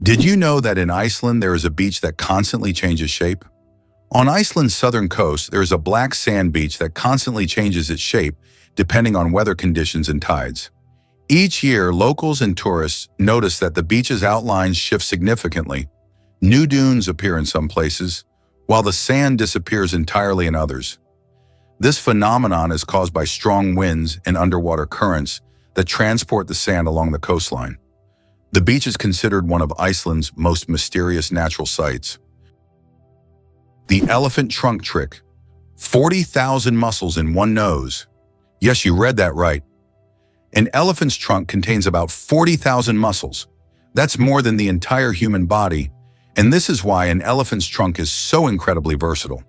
Did you know that in Iceland there is a beach that constantly changes shape? On Iceland's southern coast, there is a black sand beach that constantly changes its shape depending on weather conditions and tides. Each year, locals and tourists notice that the beach's outlines shift significantly. New dunes appear in some places, while the sand disappears entirely in others. This phenomenon is caused by strong winds and underwater currents that transport the sand along the coastline. The beach is considered one of Iceland's most mysterious natural sights. The elephant trunk trick. 40,000 muscles in one nose. Yes, you read that right. An elephant's trunk contains about 40,000 muscles. That's more than the entire human body, and this is why an elephant's trunk is so incredibly versatile.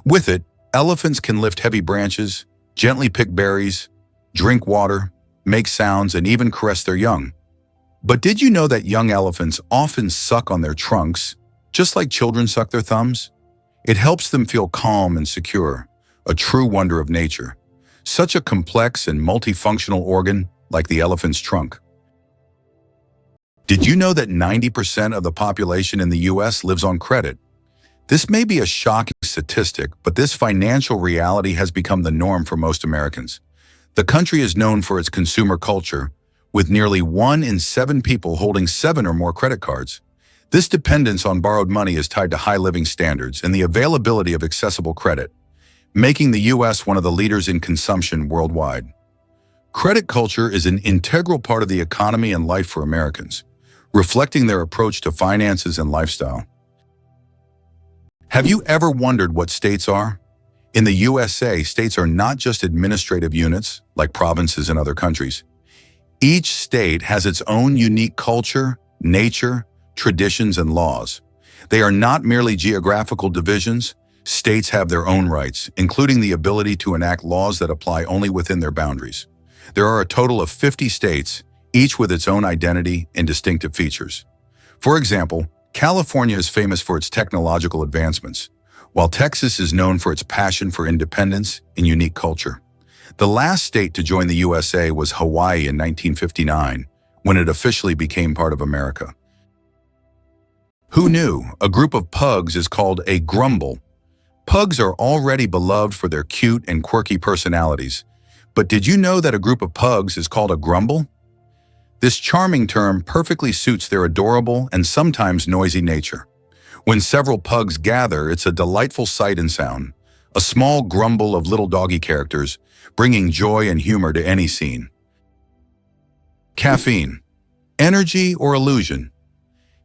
With it, elephants can lift heavy branches, gently pick berries, drink water, make sounds, and even caress their young. But did you know that young elephants often suck on their trunks, just like children suck their thumbs? It helps them feel calm and secure, a true wonder of nature. Such a complex and multifunctional organ like the elephant's trunk. Did you know that 90% of the population in the US lives on credit? This may be a shocking statistic, but this financial reality has become the norm for most Americans. The country is known for its consumer culture, with nearly 1 in 7 people holding 7 or more credit cards. This dependence on borrowed money is tied to high living standards and the availability of accessible credit, making the U.S. one of the leaders in consumption worldwide. Credit culture is an integral part of the economy and life for Americans, reflecting their approach to finances and lifestyle. Have you ever wondered what states are? In the USA, states are not just administrative units, like provinces in other countries. Each state has its own unique culture, nature, traditions, and laws. They are not merely geographical divisions. States have their own rights, including the ability to enact laws that apply only within their boundaries. There are a total of 50 states, each with its own identity and distinctive features. For example, California is famous for its technological advancements, while Texas is known for its passion for independence and unique culture. The last state to join the USA was Hawaii in 1959, when it officially became part of America. Who knew a group of pugs is called a grumble? Pugs are already beloved for their cute and quirky personalities, but did you know that a group of pugs is called a grumble? This charming term perfectly suits their adorable and sometimes noisy nature. When several pugs gather, it's a delightful sight and sound, a small grumble of little doggy characters, bringing joy and humor to any scene. Caffeine. Energy or illusion?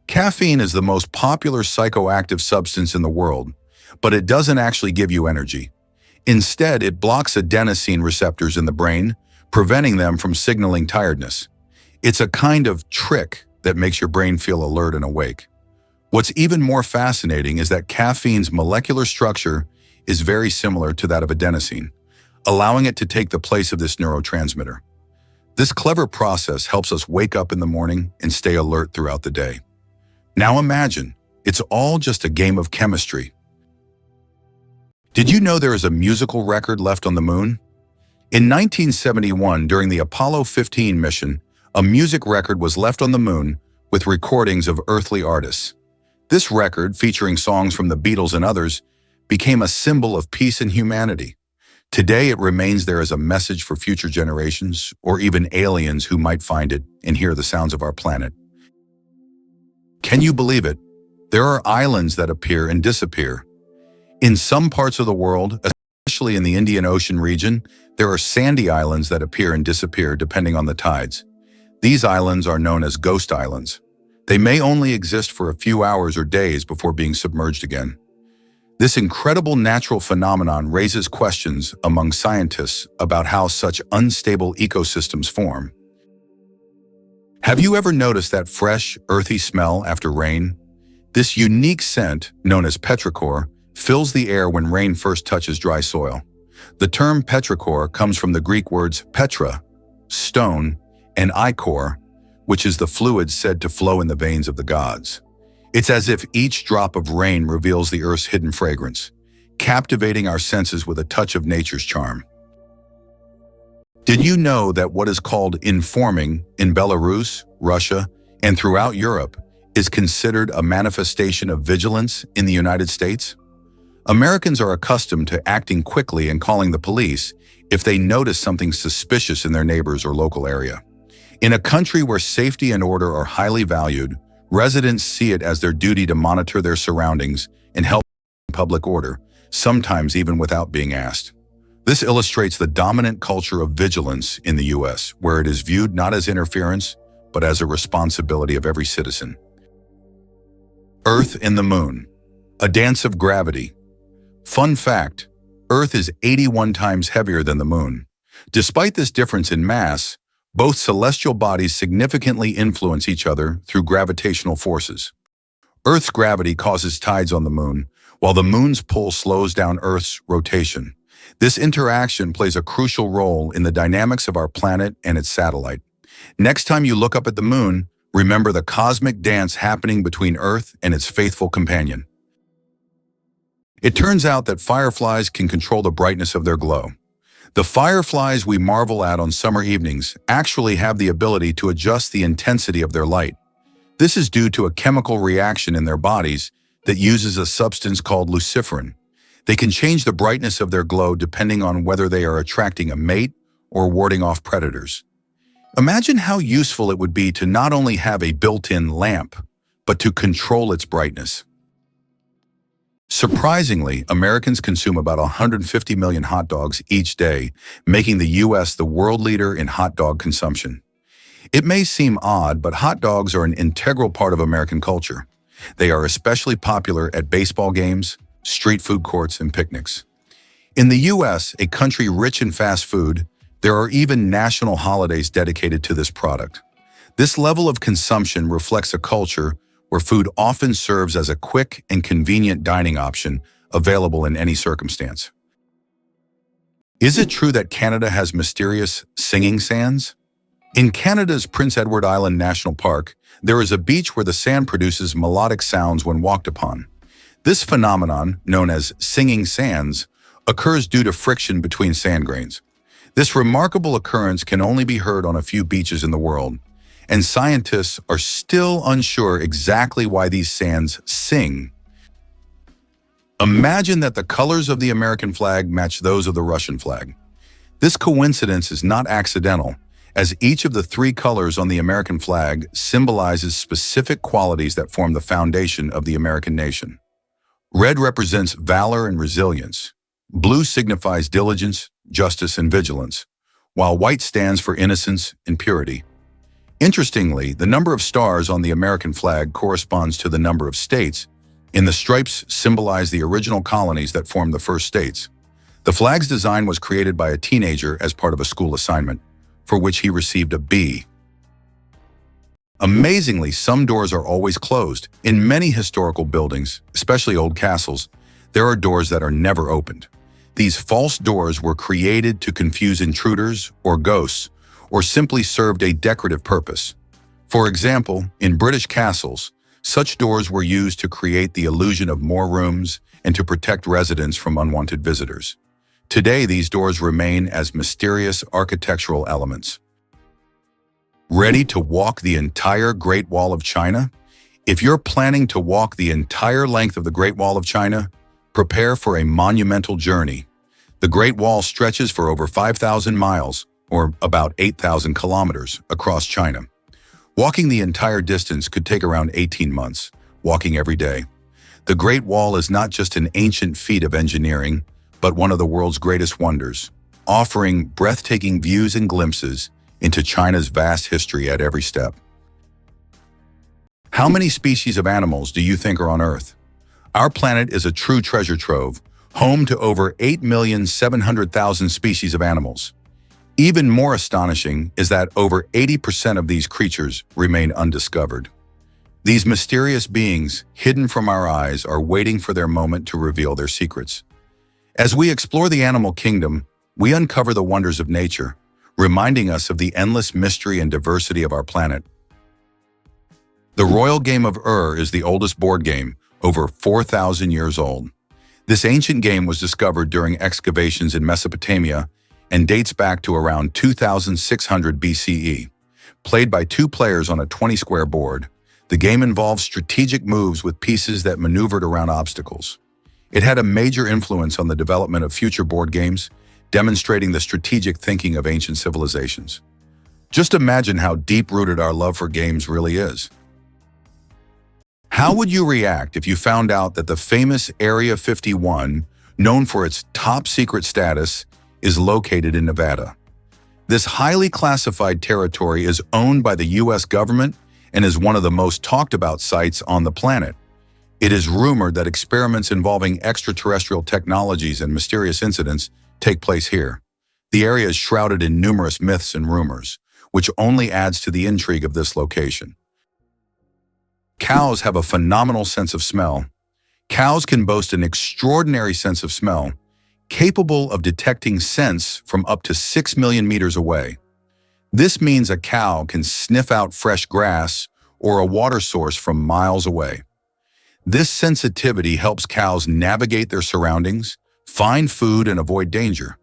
Caffeine is the most popular psychoactive substance in the world, but it doesn't actually give you energy. Instead, it blocks adenosine receptors in the brain, preventing them from signaling tiredness. It's a kind of trick that makes your brain feel alert and awake. What's even more fascinating is that caffeine's molecular structure is very similar to that of adenosine, allowing it to take the place of this neurotransmitter. This clever process helps us wake up in the morning and stay alert throughout the day. Now imagine, it's all just a game of chemistry. Did you know there is a musical record left on the moon? In 1971, during the Apollo 15 mission, a music record was left on the moon with recordings of earthly artists. This record, featuring songs from the Beatles and others, became a symbol of peace and humanity. Today, it remains there as a message for future generations or even aliens who might find it and hear the sounds of our planet. Can you believe it? There are islands that appear and disappear. In some parts of the world, especially in the Indian Ocean region, there are sandy islands that appear and disappear depending on the tides. These islands are known as ghost islands. They may only exist for a few hours or days before being submerged again. This incredible natural phenomenon raises questions among scientists about how such unstable ecosystems form. Have you ever noticed that fresh, earthy smell after rain? This unique scent, known as petrichor, fills the air when rain first touches dry soil. The term petrichor comes from the Greek words petra, stone, and ichor, which is the fluid said to flow in the veins of the gods. It's as if each drop of rain reveals the earth's hidden fragrance, captivating our senses with a touch of nature's charm. Did you know that what is called informing in Belarus, Russia, and throughout Europe is considered a manifestation of vigilance in the United States? Americans are accustomed to acting quickly and calling the police if they notice something suspicious in their neighbors or local area. In a country where safety and order are highly valued, residents see it as their duty to monitor their surroundings and help public order, sometimes even without being asked. This illustrates the dominant culture of vigilance in the U.S., where it is viewed not as interference, but as a responsibility of every citizen. Earth and the Moon, a dance of gravity. Fun fact, Earth is 81 times heavier than the Moon. Despite this difference in mass, both celestial bodies significantly influence each other through gravitational forces. Earth's gravity causes tides on the Moon, while the Moon's pull slows down Earth's rotation. This interaction plays a crucial role in the dynamics of our planet and its satellite. Next time you look up at the Moon, remember the cosmic dance happening between Earth and its faithful companion. It turns out that fireflies can control the brightness of their glow. The fireflies we marvel at on summer evenings actually have the ability to adjust the intensity of their light. This is due to a chemical reaction in their bodies that uses a substance called luciferin. They can change the brightness of their glow depending on whether they are attracting a mate or warding off predators. Imagine how useful it would be to not only have a built-in lamp, but to control its brightness. Surprisingly, Americans consume about 150 million hot dogs each day, making the U.S. the world leader in hot dog consumption. It may seem odd, but hot dogs are an integral part of American culture. They are especially popular at baseball games, street food courts, and picnics. In the U.S., a country rich in fast food, there are even national holidays dedicated to this product. This level of consumption reflects a culture where food often serves as a quick and convenient dining option available in any circumstance. Is it true that Canada has mysterious singing sands? In Canada's Prince Edward Island National Park, there is a beach where the sand produces melodic sounds when walked upon. This phenomenon, known as singing sands, occurs due to friction between sand grains. This remarkable occurrence can only be heard on a few beaches in the world, and scientists are still unsure exactly why these sands sing. Imagine that the colors of the American flag match those of the Russian flag. This coincidence is not accidental, as each of the three colors on the American flag symbolizes specific qualities that form the foundation of the American nation. Red represents valor and resilience. Blue signifies diligence, justice, and vigilance, while white stands for innocence and purity. Interestingly, the number of stars on the American flag corresponds to the number of states, and the stripes symbolize the original colonies that formed the first states. The flag's design was created by a teenager as part of a school assignment, for which he received a B. Amazingly, some doors are always closed. In many historical buildings, especially old castles, there are doors that are never opened. These false doors were created to confuse intruders or ghosts, or simply served a decorative purpose. For example, in British castles, such doors were used to create the illusion of more rooms and to protect residents from unwanted visitors. Today, these doors remain as mysterious architectural elements. Ready to walk the entire Great Wall of China? If you're planning to walk the entire length of the Great Wall of China, prepare for a monumental journey. The Great Wall stretches for over 5,000 miles, or about 8,000 kilometers, across China. Walking the entire distance could take around 18 months, walking every day. The Great Wall is not just an ancient feat of engineering, but one of the world's greatest wonders, offering breathtaking views and glimpses into China's vast history at every step. How many species of animals do you think are on Earth? Our planet is a true treasure trove, home to over 8,700,000 species of animals. Even more astonishing is that over 80% of these creatures remain undiscovered. These mysterious beings, hidden from our eyes, are waiting for their moment to reveal their secrets. As we explore the animal kingdom, we uncover the wonders of nature, reminding us of the endless mystery and diversity of our planet. The royal game of is the oldest board game, over 4,000 years old. This ancient game was discovered during excavations in Mesopotamia and dates back to around 2600 BCE. Played by two players on a 20-square board, The game involved strategic moves with pieces that maneuvered around obstacles. It had a major influence on the development of future board games, demonstrating the strategic thinking of ancient civilizations. Just imagine how deep-rooted our love for games really is. How would you react if you found out that the famous Area 51, known for its top-secret status, is located in Nevada? This highly classified territory is owned by the U.S. government and is one of the most talked-about sites on the planet. It is rumored that experiments involving extraterrestrial technologies and mysterious incidents take place here. The area is shrouded in numerous myths and rumors, which only adds to the intrigue of this location. Cows have a phenomenal sense of smell. Cows can boast an extraordinary sense of smell, capable of detecting scents from up to 6 million meters away. This means a cow can sniff out fresh grass or a water source from miles away. This sensitivity helps cows navigate their surroundings, find food, and avoid danger.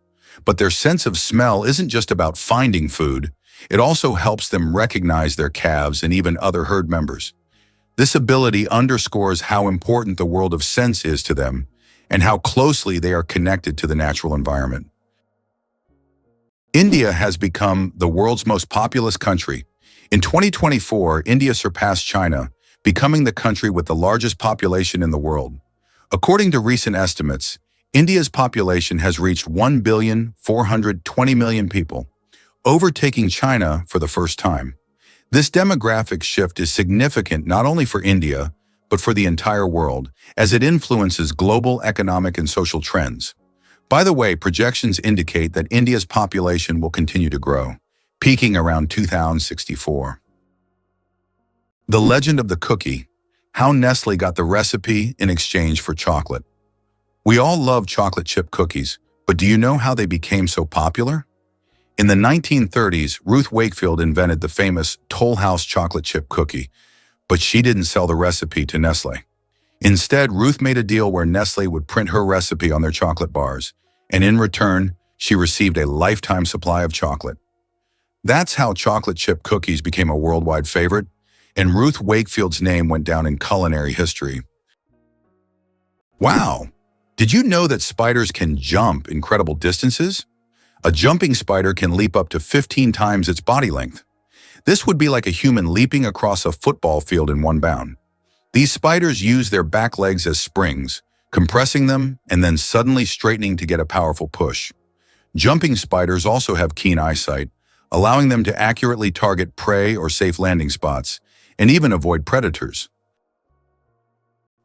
But their sense of smell isn't just about finding food. It also helps them recognize their calves and even other herd members. This ability underscores how important the world of scents is to them and how closely they are connected to the natural environment. India has become the world's most populous country. In 2024, India surpassed China, becoming the country with the largest population in the world. According to recent estimates, India's population has reached 1,420,000,000 people, overtaking China for the first time. This demographic shift is significant not only for India, but for the entire world, as it influences global economic and social trends. By the way, projections indicate that India's population will continue to grow, peaking around 2064. The legend of the cookie, how Nestle got the recipe in exchange for chocolate. We all love chocolate chip cookies, but do you know how they became so popular? In the 1930s, Ruth Wakefield invented the famous Toll House chocolate chip cookie, but she didn't sell the recipe to Nestle. Instead, Ruth made a deal where Nestle would print her recipe on their chocolate bars, and in return, she received a lifetime supply of chocolate. That's how chocolate chip cookies became a worldwide favorite, and Ruth Wakefield's name went down in culinary history. Wow! Did you know that spiders can jump incredible distances? A jumping spider can leap up to 15 times its body length. This would be like a human leaping across a football field in one bound. These spiders use their back legs as springs, compressing them and then suddenly straightening to get a powerful push. Jumping spiders also have keen eyesight, allowing them to accurately target prey or safe landing spots, and even avoid predators.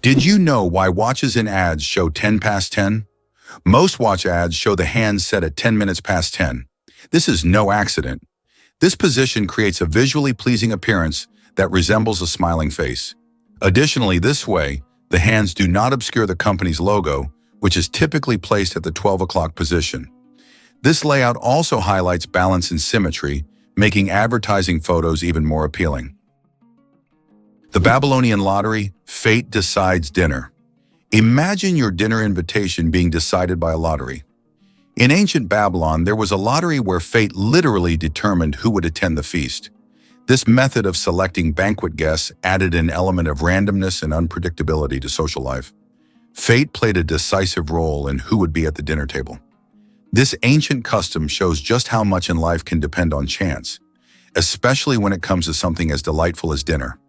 Did you know why watches in ads show 10 past 10? Most watch ads show the hands set at 10 minutes past 10. This is no accident. This position creates a visually pleasing appearance that resembles a smiling face. Additionally, this way, the hands do not obscure the company's logo, which is typically placed at the 12 o'clock position. This layout also highlights balance and symmetry, making advertising photos even more appealing. The Babylonian lottery, fate decides dinner. Imagine your dinner invitation being decided by a lottery. In ancient Babylon, there was a lottery where fate literally determined who would attend the feast. This method of selecting banquet guests added an element of randomness and unpredictability to social life. Fate played a decisive role in who would be at the dinner table. This ancient custom shows just how much in life can depend on chance, especially when it comes to something as delightful as dinner.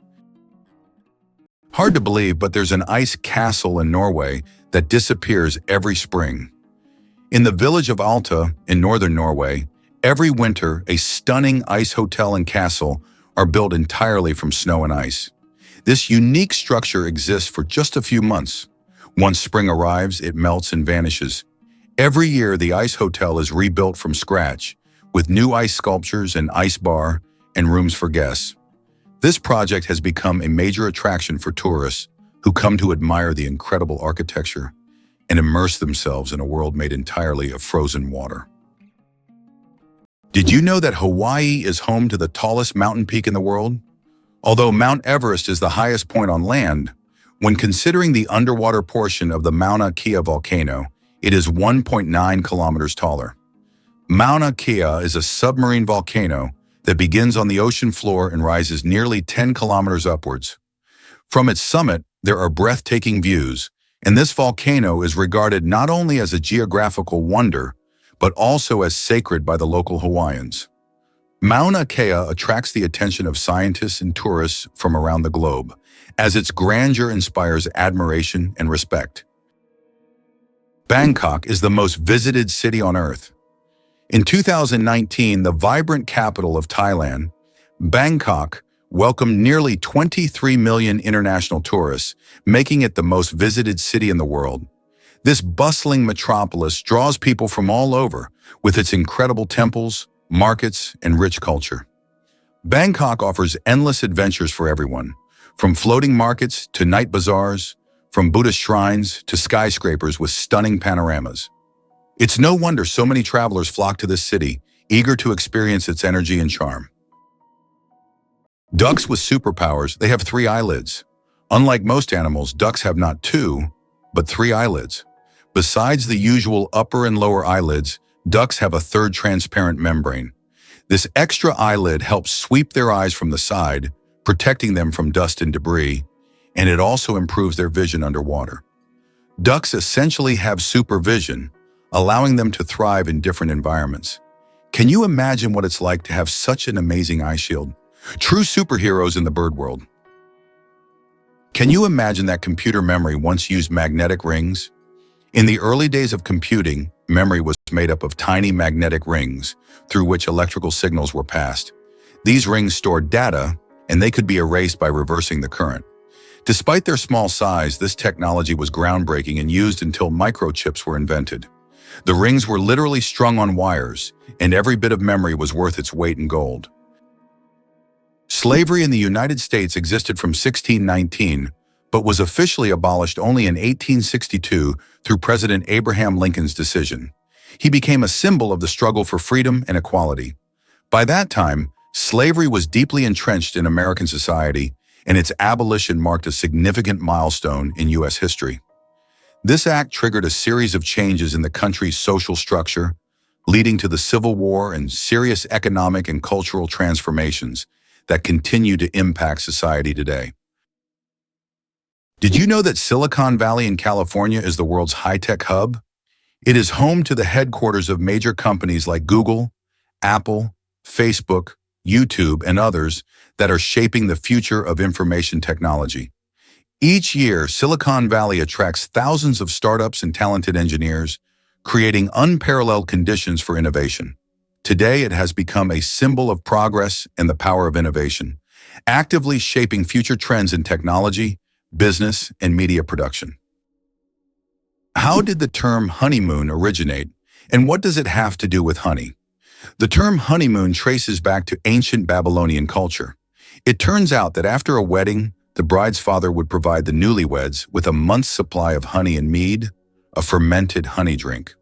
Hard to believe, but there's an ice castle in Norway that disappears every spring. In the village of Alta in northern Norway, every winter a stunning ice hotel and castle are built entirely from snow and ice. This unique structure exists for just a few months. Once spring arrives, it melts and vanishes. Every year, the ice hotel is rebuilt from scratch, with new ice sculptures, an ice bar, and rooms for guests. This project has become a major attraction for tourists who come to admire the incredible architecture and immerse themselves in a world made entirely of frozen water. Did you know that Hawaii is home to the tallest mountain peak in the world? Although Mount Everest is the highest point on land, when considering the underwater portion of the Mauna Kea volcano, it is 1.9 kilometers taller. Mauna Kea is a submarine volcano that begins on the ocean floor and rises nearly 10 kilometers upwards. From its summit, there are breathtaking views, and this volcano is regarded not only as a geographical wonder, but also as sacred by the local Hawaiians. Mauna Kea attracts the attention of scientists and tourists from around the globe, as its grandeur inspires admiration and respect. Bangkok is the most visited city on Earth. In 2019, the vibrant capital of Thailand, Bangkok, welcomed nearly 23 million international tourists, making it the most visited city in the world. This bustling metropolis draws people from all over, with its incredible temples, markets, and rich culture. Bangkok offers endless adventures for everyone, from floating markets to night bazaars, from Buddhist shrines to skyscrapers with stunning panoramas. It's no wonder so many travelers flock to this city, eager to experience its energy and charm. Ducks with superpowers, they have 3 eyelids. Unlike most animals, ducks have not 2, but 3 eyelids. Besides the usual upper and lower eyelids, ducks have a third transparent membrane. This extra eyelid helps sweep their eyes from the side, protecting them from dust and debris, and it also improves their vision underwater. Ducks essentially have supervision, allowing them to thrive in different environments. Can you imagine what it's like to have such an amazing eye shield? True superheroes in the bird world. Can you imagine that computer memory once used magnetic rings? In the early days of computing, memory was made up of tiny magnetic rings through which electrical signals were passed. These rings stored data, and they could be erased by reversing the current. Despite their small size, this technology was groundbreaking and used until microchips were invented. The rings were literally strung on wires, and every bit of memory was worth its weight in gold. Slavery in the United States existed from 1619, but was officially abolished only in 1862 through President Abraham Lincoln's decision. He became a symbol of the struggle for freedom and equality. By that time, slavery was deeply entrenched in American society, and its abolition marked a significant milestone in U.S. history. This act triggered a series of changes in the country's social structure, leading to the Civil War and serious economic and cultural transformations that continue to impact society today. Did you know that Silicon Valley in California is the world's high-tech hub? It is home to the headquarters of major companies like Google, Apple, Facebook, YouTube, and others that are shaping the future of information technology. Each year, Silicon Valley attracts thousands of startups and talented engineers, creating unparalleled conditions for innovation. Today, it has become a symbol of progress and the power of innovation, actively shaping future trends in technology, business, and media production. How did the term honeymoon originate, and what does it have to do with honey? The term honeymoon traces back to ancient Babylonian culture. It turns out that after a wedding, the bride's father would provide the newlyweds with a month's supply of honey and mead, a fermented honey drink.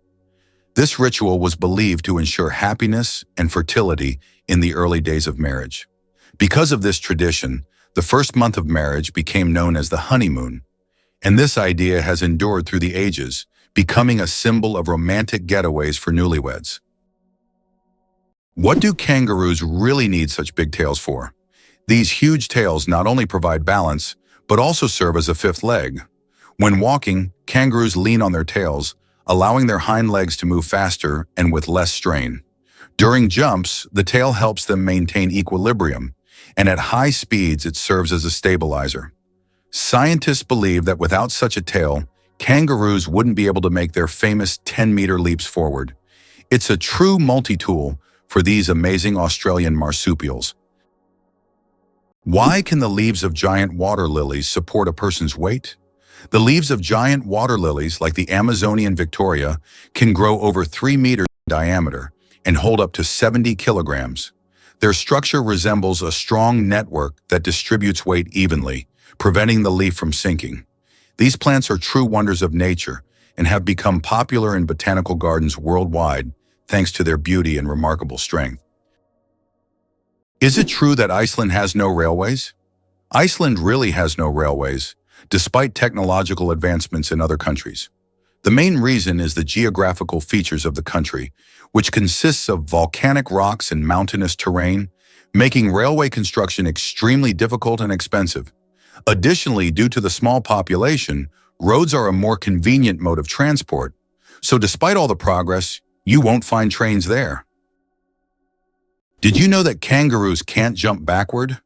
This ritual was believed to ensure happiness and fertility in the early days of marriage. Because of this tradition, the first month of marriage became known as the honeymoon, and this idea has endured through the ages, becoming a symbol of romantic getaways for newlyweds. What do kangaroos really need such big tails for? These huge tails not only provide balance, but also serve as a fifth leg. When walking, kangaroos lean on their tails, allowing their hind legs to move faster and with less strain. During jumps, the tail helps them maintain equilibrium, and at high speeds it serves as a stabilizer. Scientists believe that without such a tail, kangaroos wouldn't be able to make their famous 10-meter leaps forward. It's a true multi-tool for these amazing Australian marsupials. Why can the leaves of giant water lilies support a person's weight? The leaves of giant water lilies, like the Amazonian Victoria, can grow over 3 meters in diameter and hold up to 70 kilograms. Their structure resembles a strong network that distributes weight evenly, preventing the leaf from sinking. These plants are true wonders of nature and have become popular in botanical gardens worldwide thanks to their beauty and remarkable strength. Is it true that Iceland has no railways? Iceland really has no railways, despite technological advancements in other countries. The main reason is the geographical features of the country, which consists of volcanic rocks and mountainous terrain, making railway construction extremely difficult and expensive. Additionally, due to the small population, roads are a more convenient mode of transport. So despite all the progress, you won't find trains there. Did you know that kangaroos can't jump backward?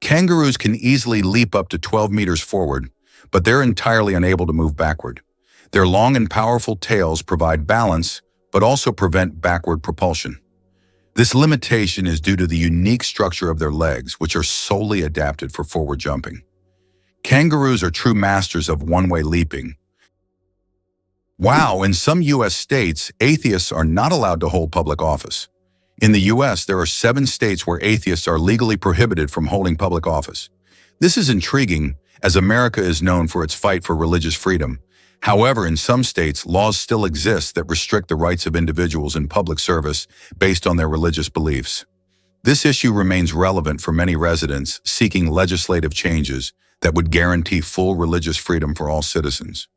Kangaroos can easily leap up to 12 meters forward, but they're entirely unable to move backward. Their long and powerful tails provide balance, but also prevent backward propulsion. This limitation is due to the unique structure of their legs, which are solely adapted for forward jumping. Kangaroos are true masters of one-way leaping. Wow, in some U.S. states, atheists are not allowed to hold public office. In the U.S., there are 7 states where atheists are legally prohibited from holding public office. This is intriguing, as America is known for its fight for religious freedom. However, in some states, laws still exist that restrict the rights of individuals in public service based on their religious beliefs. This issue remains relevant for many residents seeking legislative changes that would guarantee full religious freedom for all citizens.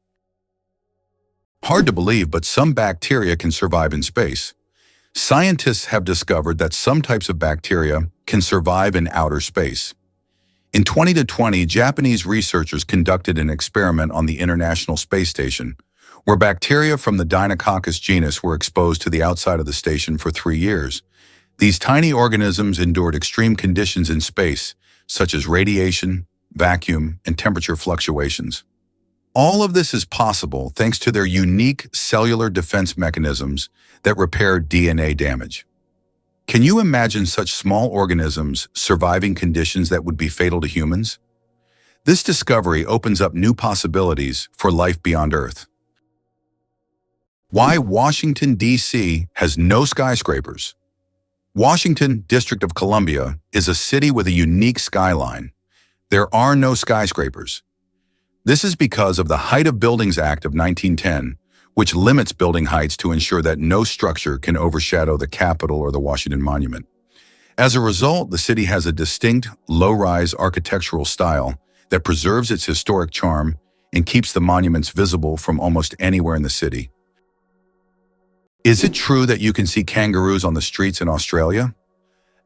Hard to believe, but some bacteria can survive in space. Scientists have discovered that some types of bacteria can survive in outer space. In 2020, Japanese researchers conducted an experiment on the International Space Station, where bacteria from the Deinococcus genus were exposed to the outside of the station for 3 years. These tiny organisms endured extreme conditions in space, such as radiation, vacuum, and temperature fluctuations. All of this is possible thanks to their unique cellular defense mechanisms that repair DNA damage. Can you imagine such small organisms surviving conditions that would be fatal to humans? This discovery opens up new possibilities for life beyond Earth. Why Washington, D.C. has no skyscrapers. Washington, District of Columbia, is a city with a unique skyline. There are no skyscrapers. This is because of the Height of Buildings Act of 1910, which limits building heights to ensure that no structure can overshadow the Capitol or the Washington Monument. As a result, the city has a distinct, low-rise architectural style that preserves its historic charm and keeps the monuments visible from almost anywhere in the city. Is it true that you can see kangaroos on the streets in Australia?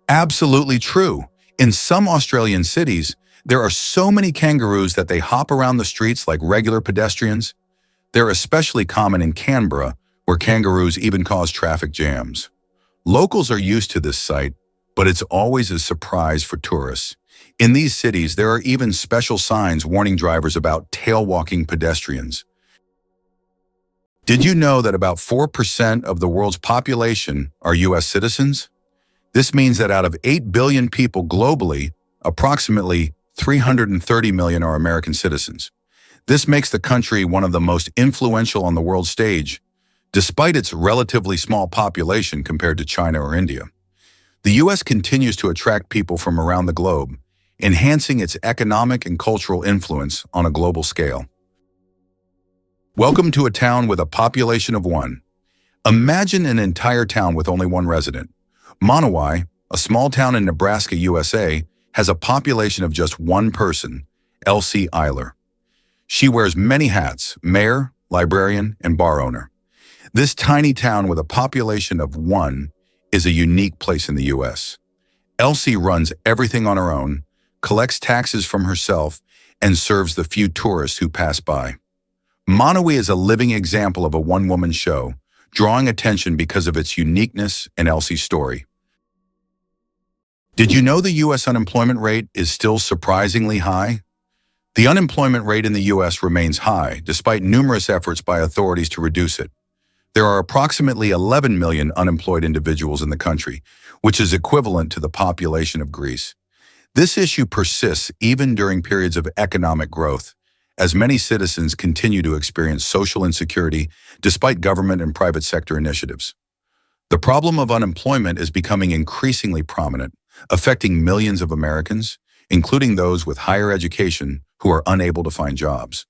Absolutely true. In some Australian cities, there are so many kangaroos that they hop around the streets like regular pedestrians. They're especially common in Canberra, where kangaroos even cause traffic jams. Locals are used to this sight, but it's always a surprise for tourists. In these cities, there are even special signs warning drivers about tail-walking pedestrians. Did you know that about 4% of the world's population are U.S. citizens? This means that out of 8 billion people globally, approximately 330 million are American citizens. This makes the country one of the most influential on the world stage, despite its relatively small population compared to China or India. The U.S. continues to attract people from around the globe, enhancing its economic and cultural influence on a global scale. Welcome to a town with a population of 1. Imagine an entire town with only 1 resident. Monowai, a small town in Nebraska, USA, has a population of just 1 person, Elsie Eiler. She wears many hats: mayor, librarian, and bar owner. This tiny town with a population of 1 is a unique place in the U.S. Elsie runs everything on her own, collects taxes from herself, and serves the few tourists who pass by. Monowai is a living example of a one-woman show, drawing attention because of its uniqueness and Elsie's story. Did you know the U.S. unemployment rate is still surprisingly high? The unemployment rate in the U.S. remains high, despite numerous efforts by authorities to reduce it. There are approximately 11 million unemployed individuals in the country, which is equivalent to the population of Greece. This issue persists even during periods of economic growth, as many citizens continue to experience social insecurity despite government and private sector initiatives. The problem of unemployment is becoming increasingly prominent, affecting millions of Americans, including those with higher education who are unable to find jobs.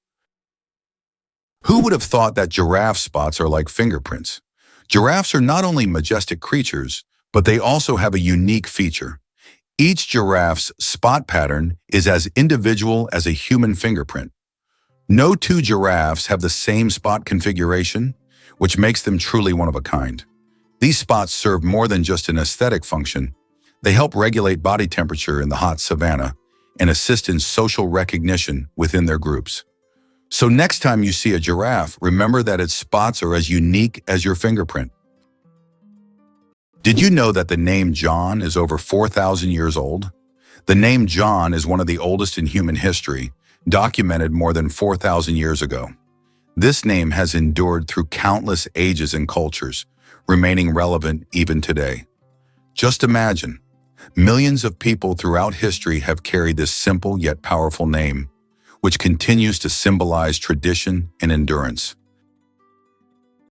Who would have thought that giraffe spots are like fingerprints? Giraffes are not only majestic creatures, but they also have a unique feature. Each giraffe's spot pattern is as individual as a human fingerprint. No 2 giraffes have the same spot configuration, which makes them truly one of a kind. These spots serve more than just an aesthetic function. They help regulate body temperature in the hot savanna and assist in social recognition within their groups. So next time you see a giraffe, remember that its spots are as unique as your fingerprint. Did you know that the name John is over 4,000 years old? The name John is one of the oldest in human history, documented more than 4,000 years ago. This name has endured through countless ages and cultures, remaining relevant even today. Just imagine, millions of people throughout history have carried this simple yet powerful name, which continues to symbolize tradition and endurance.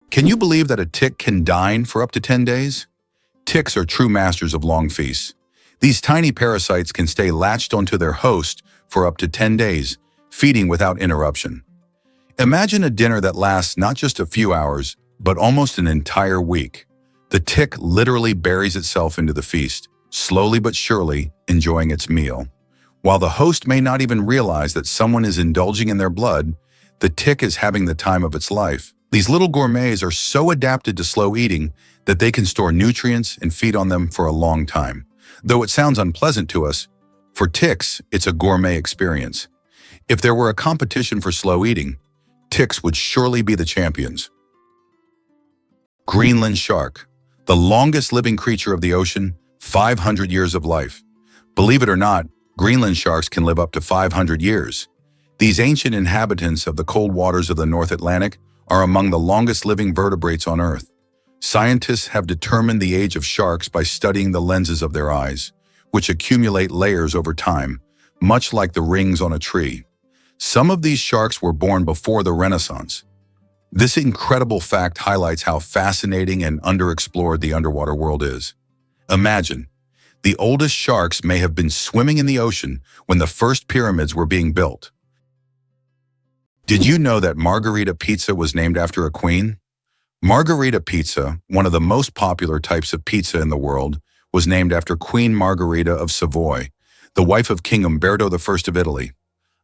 Can you believe that a tick can dine for up to 10 days? Ticks are true masters of long feasts. These tiny parasites can stay latched onto their host for up to 10 days, feeding without interruption. Imagine a dinner that lasts not just a few hours, but almost an entire week. The tick literally buries itself into the feast, slowly but surely enjoying its meal. While the host may not even realize that someone is indulging in their blood, the tick is having the time of its life. These little gourmets are so adapted to slow eating that they can store nutrients and feed on them for a long time. Though it sounds unpleasant to us, for ticks, it's a gourmet experience. If there were a competition for slow eating, ticks would surely be the champions. Greenland shark, the longest living creature of the ocean, 500 years of life. Believe it or not, Greenland sharks can live up to 500 years. These ancient inhabitants of the cold waters of the North Atlantic are among the longest living vertebrates on Earth. Scientists have determined the age of sharks by studying the lenses of their eyes, which accumulate layers over time, much like the rings on a tree. Some of these sharks were born before the Renaissance. This incredible fact highlights how fascinating and underexplored the underwater world is. Imagine, the oldest sharks may have been swimming in the ocean when the first pyramids were being built. Did you know that margarita pizza was named after a queen? Margarita pizza, one of the most popular types of pizza in the world, was named after Queen Margherita of Savoy, the wife of King Umberto I of Italy.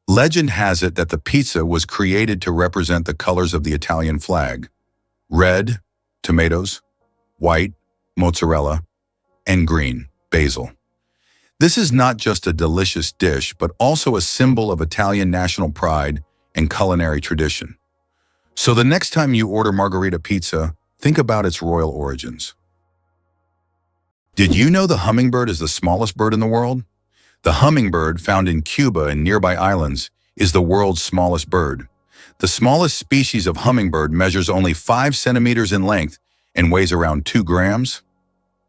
Legend has it that the pizza was created to represent the colors of the Italian flag: red, tomatoes; white, mozzarella; and green, basil. This is not just a delicious dish, but also a symbol of Italian national pride and culinary tradition. So the next time you order margarita pizza, think about its royal origins. Did you know the hummingbird is the smallest bird in the world? The hummingbird, found in Cuba and nearby islands, is the world's smallest bird. The smallest species of hummingbird measures only 5 centimeters in length and weighs around 2 grams.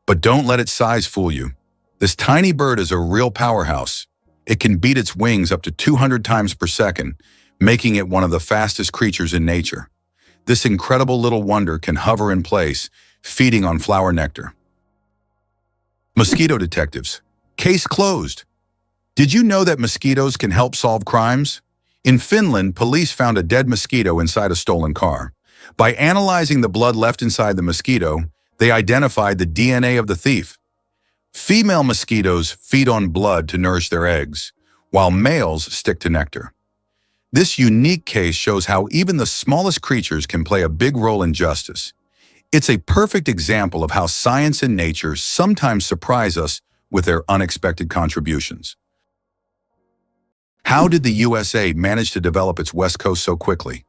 But don't let its size fool you. This tiny bird is a real powerhouse. It can beat its wings up to 200 times per second, making it one of the fastest creatures in nature. This incredible little wonder can hover in place, feeding on flower nectar. Mosquito detectives. Case closed. Did you know that mosquitoes can help solve crimes? In Finland, police found a dead mosquito inside a stolen car. By analyzing the blood left inside the mosquito, they identified the DNA of the thief. Female mosquitoes feed on blood to nourish their eggs, while males stick to nectar. This unique case shows how even the smallest creatures can play a big role in justice. It's a perfect example of how science and nature sometimes surprise us with their unexpected contributions. How did the USA manage to develop its West Coast so quickly?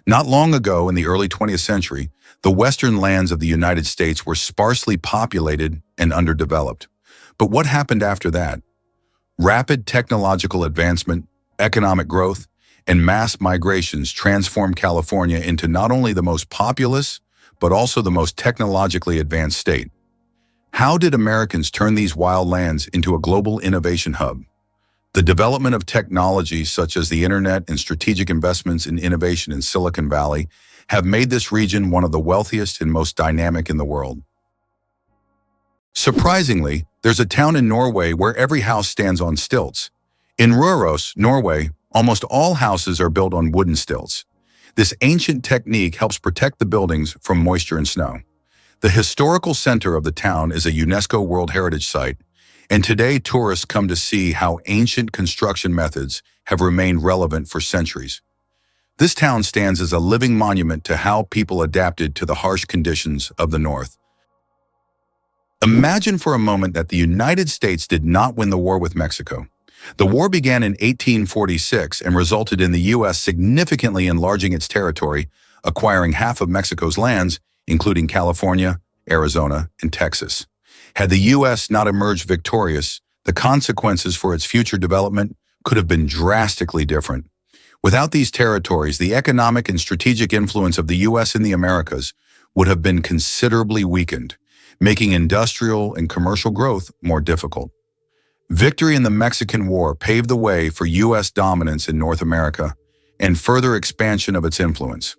Not long ago, in the early 20th century, the western lands of the United States were sparsely populated and underdeveloped. But what happened after that? Rapid technological advancement, economic growth, and mass migrations transformed California into not only the most populous, but also the most technologically advanced state. How did Americans turn these wild lands into a global innovation hub? The development of technologies such as the internet and strategic investments in innovation in Silicon Valley have made this region one of the wealthiest and most dynamic in the world. Surprisingly, there's a town in Norway where every house stands on stilts. In Røros, Norway, almost all houses are built on wooden stilts. This ancient technique helps protect the buildings from moisture and snow. The historical center of the town is a UNESCO World Heritage Site, and today tourists come to see how ancient construction methods have remained relevant for centuries. This town stands as a living monument to how people adapted to the harsh conditions of the North. Imagine for a moment that the United States did not win the war with Mexico. The war began in 1846 and resulted in the U.S. significantly enlarging its territory, acquiring half of Mexico's lands, including California, Arizona, and Texas. Had the U.S. not emerged victorious, the consequences for its future development could have been drastically different. Without these territories, the economic and strategic influence of the U.S. in the Americas would have been considerably weakened, making industrial and commercial growth more difficult. Victory in the Mexican War paved the way for U.S. dominance in North America and further expansion of its influence.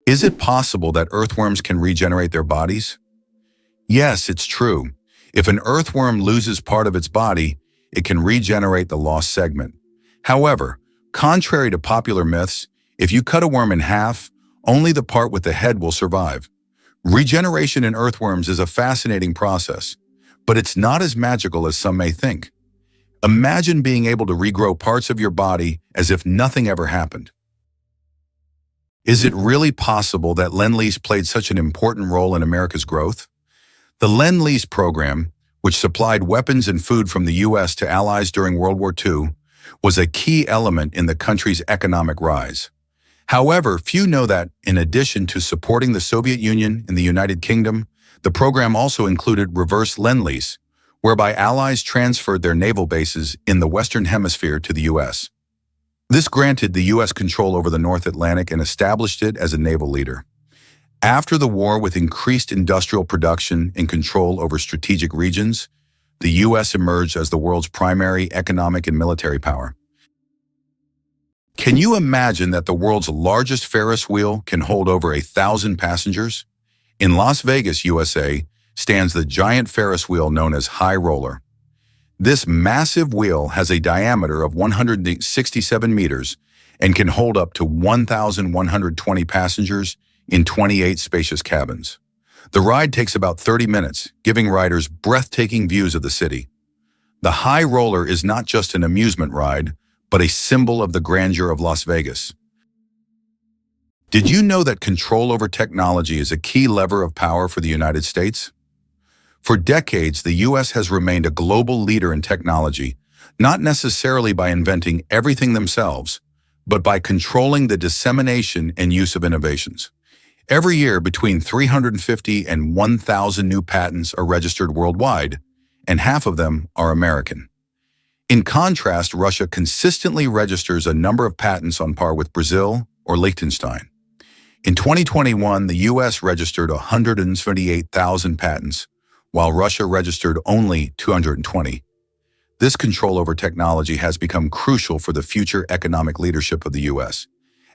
Is it possible that earthworms can regenerate their bodies? Yes, it's true. If an earthworm loses part of its body, it can regenerate the lost segment. However, contrary to popular myths, if you cut a worm in half, only the part with the head will survive. Regeneration in earthworms is a fascinating process, but it's not as magical as some may think. Imagine being able to regrow parts of your body as if nothing ever happened. Is it really possible that Lend-Lease played such an important role in America's growth? The Lend-Lease program, which supplied weapons and food from the U.S. to allies during World War II, was a key element in the country's economic rise. However, few know that, in addition to supporting the Soviet Union and the United Kingdom, the program also included reverse Lend-Lease, whereby allies transferred their naval bases in the Western Hemisphere to the U.S. This granted the U.S. control over the North Atlantic and established it as a naval leader. After the war, with increased industrial production and control over strategic regions, the U.S. emerged as the world's primary economic and military power. Can you imagine that the world's largest Ferris wheel can hold over 1,000 passengers? In Las Vegas, USA, stands the giant Ferris wheel known as High Roller. This massive wheel has a diameter of 167 meters and can hold up to 1,120 passengers in 28 spacious cabins. The ride takes about 30 minutes, giving riders breathtaking views of the city. The High Roller is not just an amusement ride, but a symbol of the grandeur of Las Vegas. Did you know that control over technology is a key lever of power for the United States? For decades, the U.S. has remained a global leader in technology, not necessarily by inventing everything themselves, but by controlling the dissemination and use of innovations. Every year, between 350 and 1,000 new patents are registered worldwide, and half of them are American. In contrast, Russia consistently registers a number of patents on par with Brazil or Liechtenstein. In 2021, the U.S. registered 178,000 patents, while Russia registered only 220. This control over technology has become crucial for the future economic leadership of the U.S.,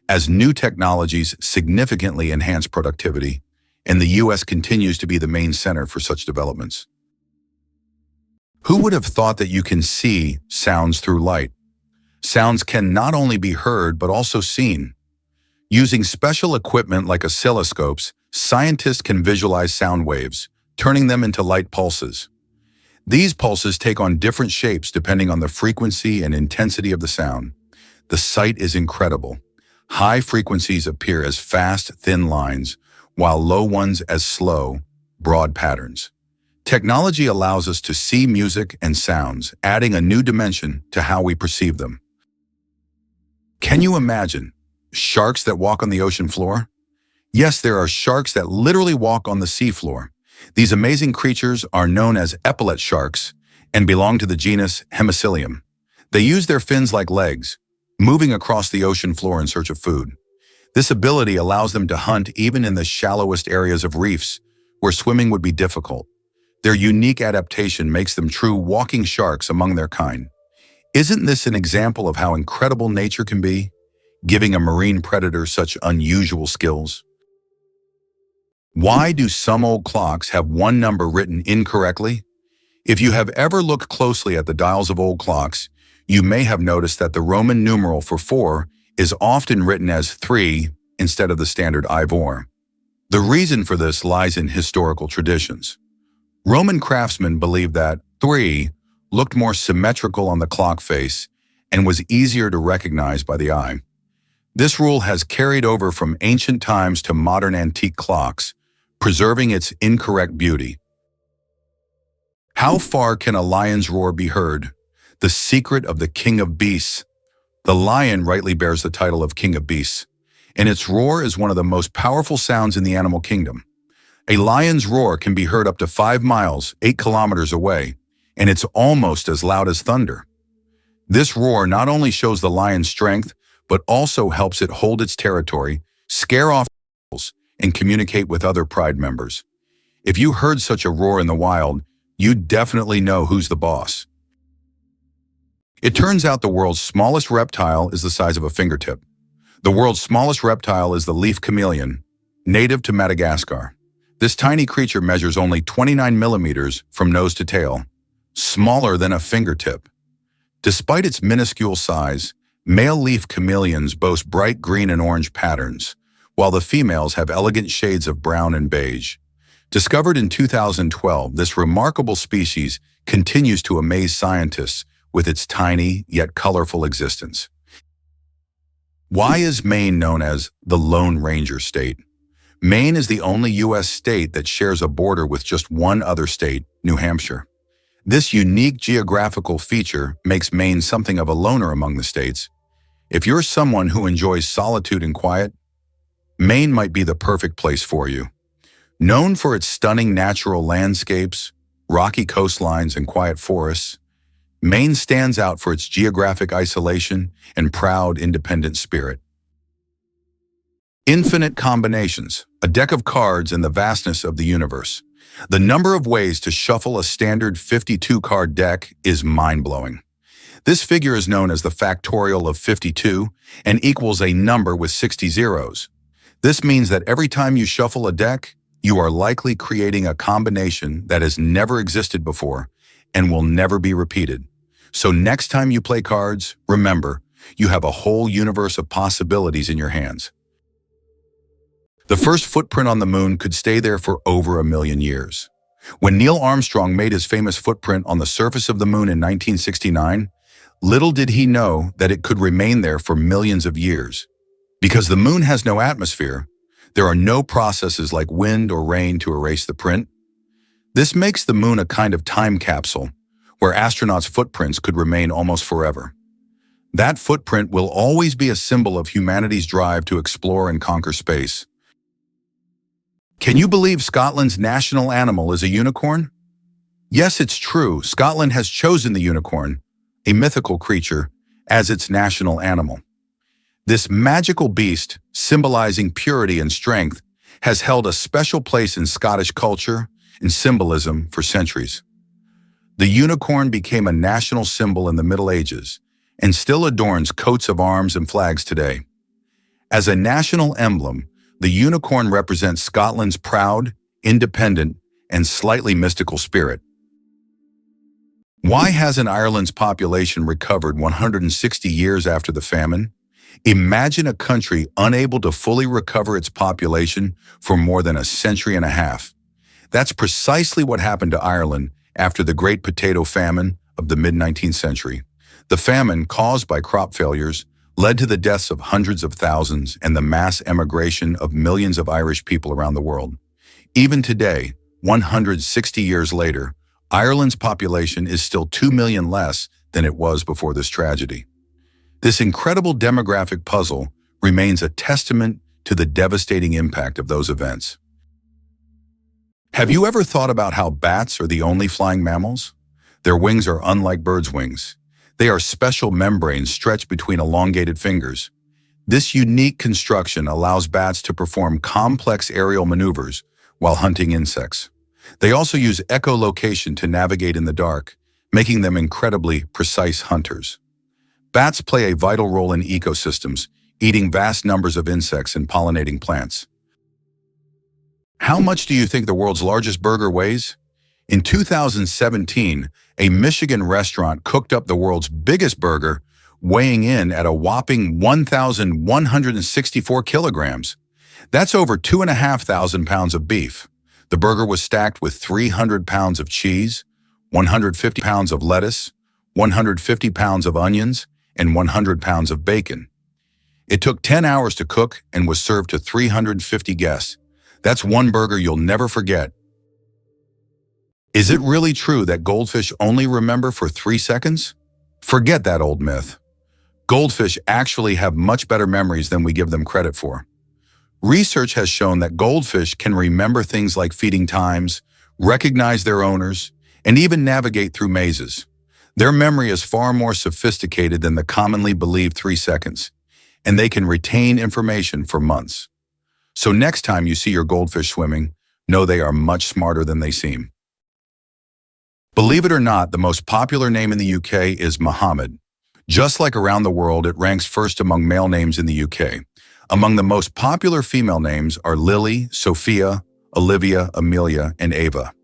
as new technologies significantly enhance productivity, and the U.S. continues to be the main center for such developments. Who would have thought that you can see sounds through light? Sounds can not only be heard but also seen. Using special equipment like oscilloscopes, scientists can visualize sound waves, turning them into light pulses. These pulses take on different shapes depending on the frequency and intensity of the sound. The sight is incredible. High frequencies appear as fast, thin lines, while low ones as slow, broad patterns. Technology allows us to see music and sounds, adding a new dimension to how we perceive them. Can you imagine sharks that walk on the ocean floor? Yes, there are sharks that literally walk on the seafloor. These amazing creatures are known as epaulet sharks and belong to the genus Hemicillium. They use their fins like legs, moving across the ocean floor in search of food. This ability allows them to hunt even in the shallowest areas of reefs, where swimming would be difficult. Their unique adaptation makes them true walking sharks among their kind. Isn't this an example of how incredible nature can be, giving a marine predator such unusual skills? Why do some old clocks have one number written incorrectly? If you have ever looked closely at the dials of old clocks, you may have noticed that the Roman numeral for 4 is often written as 3 instead of the standard Ivor. The reason for this lies in historical traditions. Roman craftsmen believed that 3 looked more symmetrical on the clock face and was easier to recognize by the eye. This rule has carried over from ancient times to modern antique clocks, preserving its incorrect beauty. How far can a lion's roar be heard? The secret of the king of beasts. The lion rightly bears the title of king of beasts, and its roar is one of the most powerful sounds in the animal kingdom. A lion's roar can be heard up to 5 miles, 8 kilometers away, and it's almost as loud as thunder. This roar not only shows the lion's strength, but also helps it hold its territory, scare off animals, and communicate with other pride members. If you heard such a roar in the wild, you'd definitely know who's the boss. It turns out the world's smallest reptile is the size of a fingertip. The world's smallest reptile is the leaf chameleon, native to Madagascar. This tiny creature measures only 29 millimeters from nose to tail, smaller than a fingertip. Despite its minuscule size, male leaf chameleons boast bright green and orange patterns, while the females have elegant shades of brown and beige. Discovered in 2012, this remarkable species continues to amaze scientists with its tiny yet colorful existence. Why is Maine known as the Lone Ranger State? Maine is the only U.S. state that shares a border with just one other state, New Hampshire. This unique geographical feature makes Maine something of a loner among the states. If you're someone who enjoys solitude and quiet, Maine might be the perfect place for you. Known for its stunning natural landscapes, rocky coastlines, and quiet forests, Maine stands out for its geographic isolation and proud, independent spirit. Infinite combinations, a deck of cards in the vastness of the universe. The number of ways to shuffle a standard 52-card deck is mind-blowing. This figure is known as the factorial of 52 and equals a number with 60 zeros. This means that every time you shuffle a deck, you are likely creating a combination that has never existed before and will never be repeated. So next time you play cards, remember, you have a whole universe of possibilities in your hands. The first footprint on the moon could stay there for over 1 million years. When Neil Armstrong made his famous footprint on the surface of the moon in 1969, little did he know that it could remain there for millions of years. Because the moon has no atmosphere, there are no processes like wind or rain to erase the print. This makes the moon a kind of time capsule, where astronauts' footprints could remain almost forever. That footprint will always be a symbol of humanity's drive to explore and conquer space. Can you believe Scotland's national animal is a unicorn? Yes, it's true. Scotland has chosen the unicorn, a mythical creature, as its national animal. This magical beast, symbolizing purity and strength, has held a special place in Scottish culture and symbolism for centuries. The unicorn became a national symbol in the Middle Ages and still adorns coats of arms and flags today. As a national emblem, the unicorn represents Scotland's proud, independent, and slightly mystical spirit. Why hasn't Ireland's population recovered 160 years after the famine? Imagine a country unable to fully recover its population for more than a century and a half. That's precisely what happened to Ireland after the Great Potato Famine of the mid-19th century. The famine, caused by crop failures, led to the deaths of hundreds of thousands and the mass emigration of millions of Irish people around the world. Even today, 160 years later, Ireland's population is still 2 million less than it was before this tragedy. This incredible demographic puzzle remains a testament to the devastating impact of those events. Have you ever thought about how bats are the only flying mammals? Their wings are unlike birds' wings. They are special membranes stretched between elongated fingers. This unique construction allows bats to perform complex aerial maneuvers while hunting insects. They also use echolocation to navigate in the dark, making them incredibly precise hunters. Bats play a vital role in ecosystems, eating vast numbers of insects and pollinating plants. How much do you think the world's largest burger weighs? In 2017, a Michigan restaurant cooked up the world's biggest burger, weighing in at a whopping 1,164 kilograms. That's over 2,500 pounds of beef. The burger was stacked with 300 pounds of cheese, 150 pounds of lettuce, 150 pounds of onions, and 100 pounds of bacon. It took 10 hours to cook and was served to 350 guests. That's one burger you'll never forget. Is it really true that goldfish only remember for 3 seconds? Forget that old myth. Goldfish actually have much better memories than we give them credit for. Research has shown that goldfish can remember things like feeding times, recognize their owners, and even navigate through mazes. Their memory is far more sophisticated than the commonly believed 3 seconds, and they can retain information for months. So next time you see your goldfish swimming, know they are much smarter than they seem. Believe it or not, the most popular name in the UK is Mohammed. Just like around the world, it ranks first among male names in the UK. Among the most popular female names are Lily, Sophia, Olivia, Amelia, and Ava.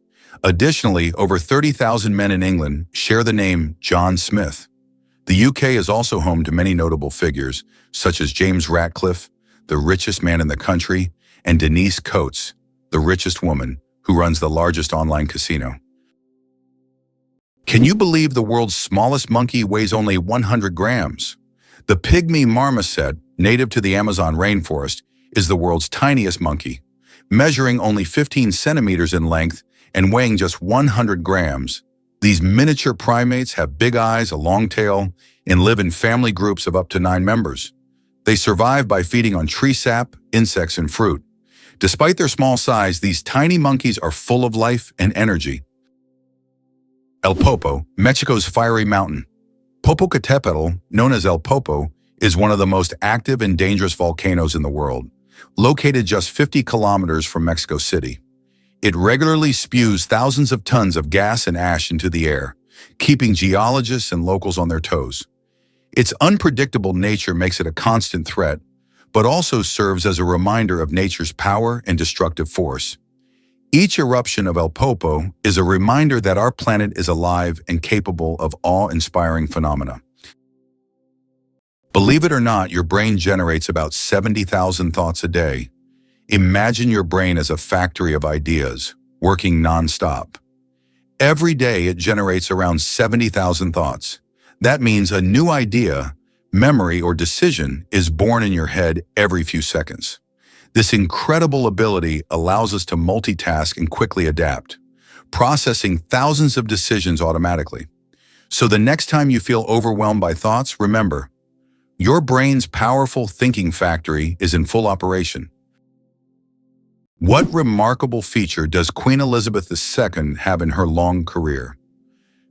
Additionally, over 30,000 men in England share the name John Smith. The UK is also home to many notable figures, such as James Ratcliffe, the richest man in the country, and Denise Coates, the richest woman, who runs the largest online casino. Can you believe the world's smallest monkey weighs only 100 grams? The pygmy marmoset, native to the Amazon rainforest, is the world's tiniest monkey, measuring only 15 centimeters in length and weighing just 100 grams. These miniature primates have big eyes, a long tail, and live in family groups of up to 9 members. They survive by feeding on tree sap, insects, and fruit. Despite their small size, these tiny monkeys are full of life and energy. El Popo, Mexico's fiery mountain. Popocatépetl, known as El Popo, is one of the most active and dangerous volcanoes in the world, located just 50 kilometers from Mexico City. It regularly spews thousands of tons of gas and ash into the air, keeping geologists and locals on their toes. Its unpredictable nature makes it a constant threat, but also serves as a reminder of nature's power and destructive force. Each eruption of El Popo is a reminder that our planet is alive and capable of awe-inspiring phenomena. Believe it or not, your brain generates about 70,000 thoughts a day. Imagine your brain as a factory of ideas, working non-stop. Every day it generates around 70,000 thoughts. That means a new idea, memory, or decision is born in your head every few seconds. This incredible ability allows us to multitask and quickly adapt, processing thousands of decisions automatically. So the next time you feel overwhelmed by thoughts, remember, your brain's powerful thinking factory is in full operation. What remarkable feature does Queen Elizabeth II have in her long career?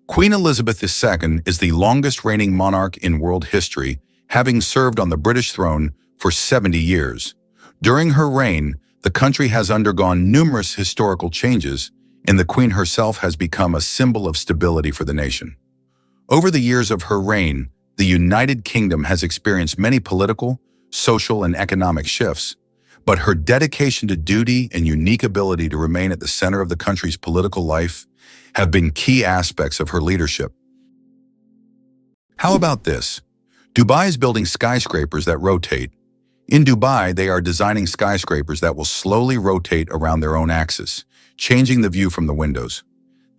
Queen Elizabeth II is the longest reigning monarch in world history, having served on the British throne for 70 years. During her reign, the country has undergone numerous historical changes, and the Queen herself has become a symbol of stability for the nation. Over the years of her reign, the United Kingdom has experienced many political, social, and economic shifts, but her dedication to duty and unique ability to remain at the center of the country's political life have been key aspects of her leadership. How about this? Dubai is building skyscrapers that rotate. In Dubai, they are designing skyscrapers that will slowly rotate around their own axis, changing the view from the windows.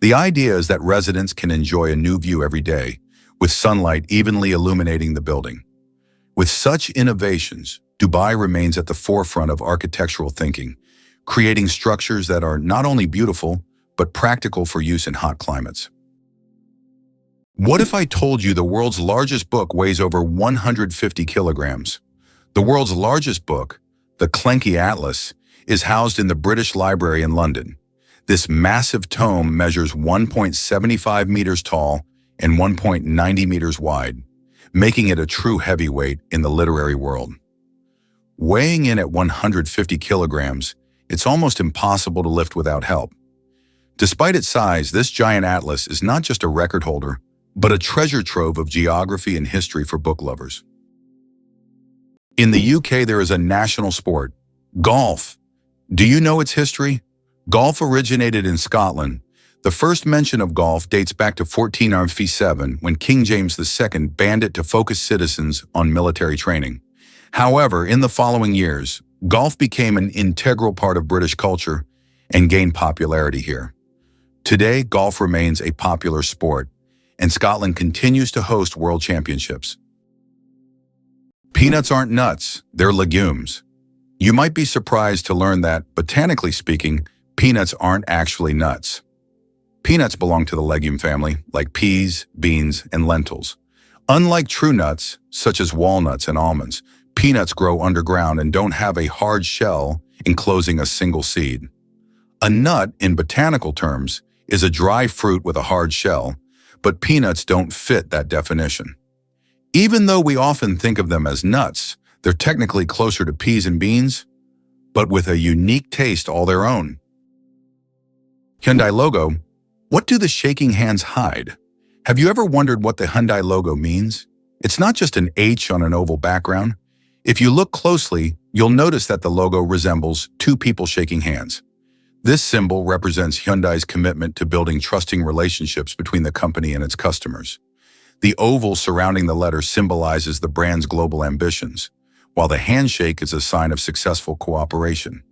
The idea is that residents can enjoy a new view every day, with sunlight evenly illuminating the building. With such innovations, Dubai remains at the forefront of architectural thinking, creating structures that are not only beautiful, but practical for use in hot climates. What if I told you the world's largest book weighs over 150 kilograms? The world's largest book, the Clenky Atlas, is housed in the British Library in London. This massive tome measures 1.75 meters tall and 1.90 meters wide, making it a true heavyweight in the literary world. Weighing in at 150 kilograms, it's almost impossible to lift without help. Despite its size, this giant atlas is not just a record holder, but a treasure trove of geography and history for book lovers. In the UK, there is a national sport, golf. Do you know its history? Golf originated in Scotland. The first mention of golf dates back to 1497, when King James II banned it to focus citizens on military training. However, in the following years, golf became an integral part of British culture and gained popularity here. Today, golf remains a popular sport, and Scotland continues to host world championships. Peanuts aren't nuts, they're legumes. You might be surprised to learn that, botanically speaking, peanuts aren't actually nuts. Peanuts belong to the legume family, like peas, beans, and lentils. Unlike true nuts, such as walnuts and almonds, peanuts grow underground and don't have a hard shell enclosing a single seed. A nut, in botanical terms, is a dry fruit with a hard shell, but peanuts don't fit that definition. Even though we often think of them as nuts, they're technically closer to peas and beans, but with a unique taste all their own. Hyundai logo. What do the shaking hands hide? Have you ever wondered what the Hyundai logo means? It's not just an H on an oval background. If you look closely, you'll notice that the logo resembles two people shaking hands. This symbol represents Hyundai's commitment to building trusting relationships between the company and its customers. The oval surrounding the letter symbolizes the brand's global ambitions, while the handshake is a sign of successful cooperation.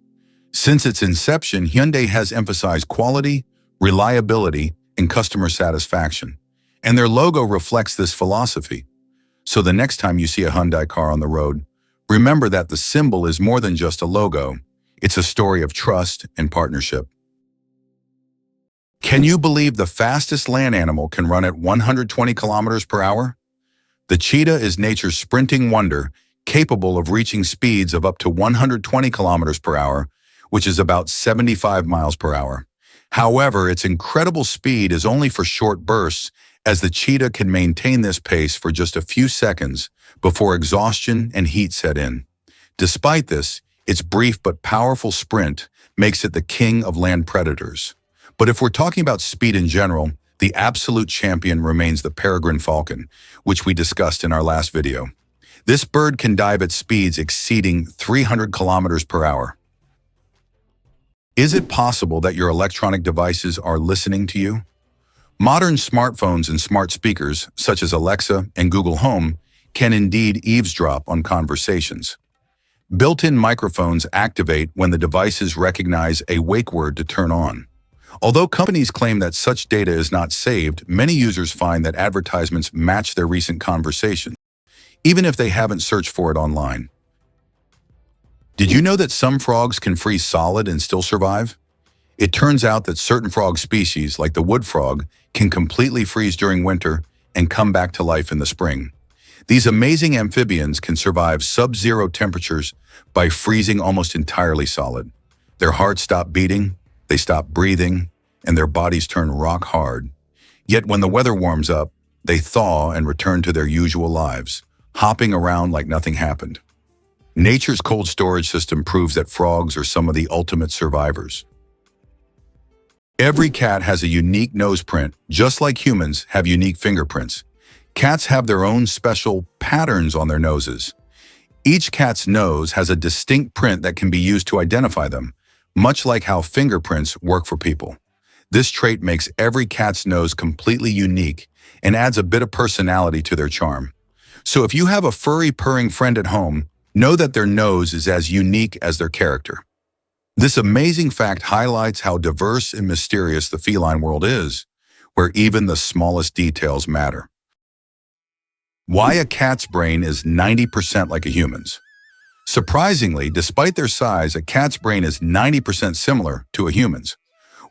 Since its inception, Hyundai has emphasized quality, reliability, and customer satisfaction, and their logo reflects this philosophy. So the next time you see a Hyundai car on the road, remember that the symbol is more than just a logo. It's a story of trust and partnership. Can you believe the fastest land animal can run at 120 kilometers per hour? The cheetah is nature's sprinting wonder, capable of reaching speeds of up to 120 kilometers per hour, which is about 75 miles per hour. However, its incredible speed is only for short bursts, as the cheetah can maintain this pace for just a few seconds before exhaustion and heat set in. Despite this, its brief but powerful sprint makes it the king of land predators. But if we're talking about speed in general, the absolute champion remains the peregrine falcon, which we discussed in our last video. This bird can dive at speeds exceeding 300 kilometers per hour. Is it possible that your electronic devices are listening to you? Modern smartphones and smart speakers, such as Alexa and Google Home, can indeed eavesdrop on conversations. Built-in microphones activate when the devices recognize a wake word to turn on. Although companies claim that such data is not saved, many users find that advertisements match their recent conversations, even if they haven't searched for it online. Did you know that some frogs can freeze solid and still survive? It turns out that certain frog species, like the wood frog, can completely freeze during winter and come back to life in the spring. These amazing amphibians can survive sub-zero temperatures by freezing almost entirely solid. Their hearts stop beating, they stop breathing, and their bodies turn rock hard. Yet when the weather warms up, they thaw and return to their usual lives, hopping around like nothing happened. Nature's cold storage system proves that frogs are some of the ultimate survivors. Every cat has a unique nose print, just like humans have unique fingerprints. Cats have their own special patterns on their noses. Each cat's nose has a distinct print that can be used to identify them, much like how fingerprints work for people. This trait makes every cat's nose completely unique and adds a bit of personality to their charm. So if you have a furry, purring friend at home, know that their nose is as unique as their character. This amazing fact highlights how diverse and mysterious the feline world is, where even the smallest details matter. Why a cat's brain is 90% like a human's. Surprisingly, despite their size, a cat's brain is 90% similar to a human's.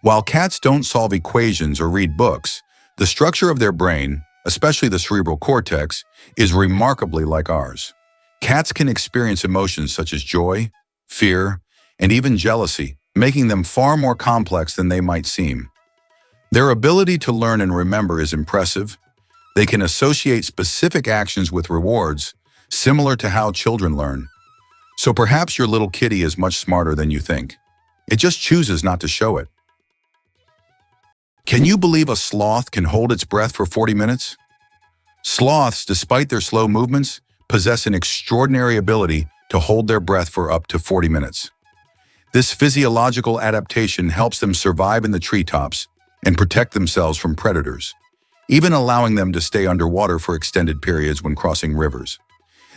While cats don't solve equations or read books, the structure of their brain, especially the cerebral cortex, is remarkably like ours. Cats can experience emotions such as joy, fear, and even jealousy, making them far more complex than they might seem. Their ability to learn and remember is impressive. They can associate specific actions with rewards, similar to how children learn. So perhaps your little kitty is much smarter than you think. It just chooses not to show it. Can you believe a sloth can hold its breath for 40 minutes? Sloths, despite their slow movements, possess an extraordinary ability to hold their breath for up to 40 minutes. This physiological adaptation helps them survive in the treetops and protect themselves from predators, even allowing them to stay underwater for extended periods when crossing rivers.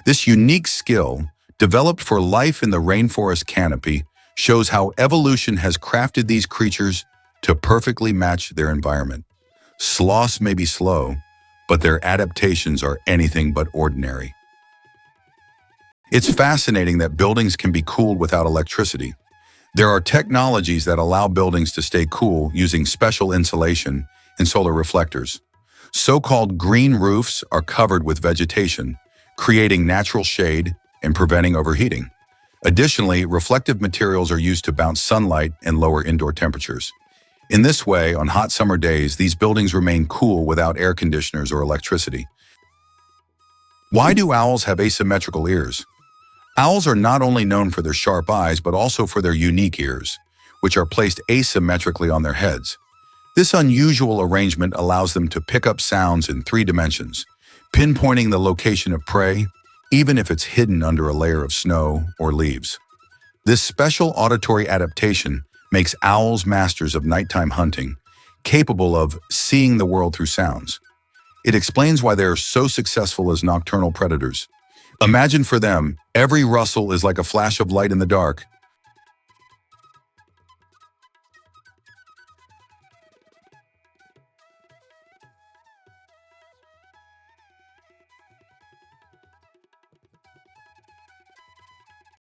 This unique skill, developed for life in the rainforest canopy, shows how evolution has crafted these creatures to perfectly match their environment. Sloths may be slow, but their adaptations are anything but ordinary. It's fascinating that buildings can be cooled without electricity. There are technologies that allow buildings to stay cool using special insulation and solar reflectors. So-called green roofs are covered with vegetation, creating natural shade and preventing overheating. Additionally, reflective materials are used to bounce sunlight and lower indoor temperatures. In this way, on hot summer days, these buildings remain cool without air conditioners or electricity. Why do owls have asymmetrical ears? Owls are not only known for their sharp eyes, but also for their unique ears, which are placed asymmetrically on their heads. This unusual arrangement allows them to pick up sounds in 3 dimensions, pinpointing the location of prey, even if it's hidden under a layer of snow or leaves. This special auditory adaptation makes owls masters of nighttime hunting, capable of seeing the world through sounds. It explains why they are so successful as nocturnal predators. Imagine for them, every rustle is like a flash of light in the dark,